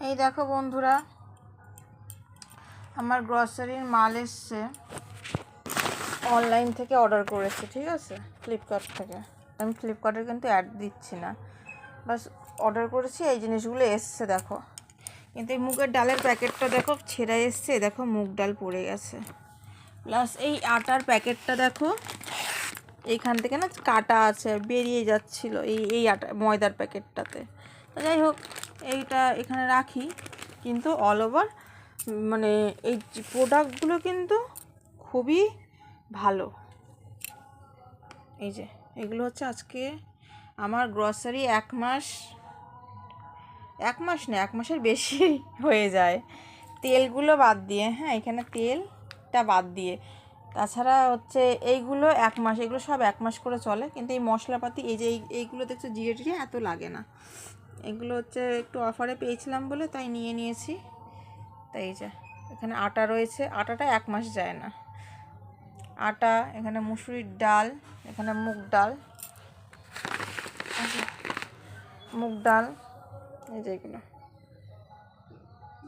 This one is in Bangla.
এই দেখো বন্ধুরা, আমার গ্রসারির মাল এসছে, অনলাইন থেকে অর্ডার করেছি, ঠিক আছে, ফ্লিপকার্ট থেকে। আমি ফ্লিপকার্টে কিন্তু অ্যাড দিচ্ছি না, বাস অর্ডার করেছি, এই জিনিসগুলো এসছে দেখো। কিন্তু এই মুগের ডালের প্যাকেটটা দেখো ছেঁড়া এসছে, দেখো মুগ ডাল পড়ে গেছে। প্লাস এই আটার প্যাকেটটা দেখো, এইখান থেকে না কাটা আছে, বেরিয়ে যাচ্ছিল এই আটা ময়দার প্যাকেটটাতে। যাই হোক, এইটা এখানে রাখি, কিন্তু অল ওভার মানে এই প্রোডাক্টগুলো কিন্তু খুবই ভালো। এই যে এগুলো হচ্ছে আজকে আমার গ্রসারি এক মাস না, এক মাসের বেশি হয়ে যায়, তেলগুলো বাদ দিয়ে। হ্যাঁ, এখানে তেলটা বাদ দিয়ে, তাছাড়া হচ্ছে এইগুলো এক মাস, এগুলো সব এক মাস করে চলে। কিন্তু এই মশলাপাতি, এই যে এইগুলো দেখছো জিরে টিরে এত লাগে না, এগুলো হচ্ছে একটু অফারে পেয়েছিলাম বলে তাই নিয়ে নিয়েছি। তাই এই যে এখানে আটা রয়েছে, আটাটা এক মাস যায় না। আটা, এখানে মুসুরির ডাল, এখানে মুগ ডাল, এই যে এগুলো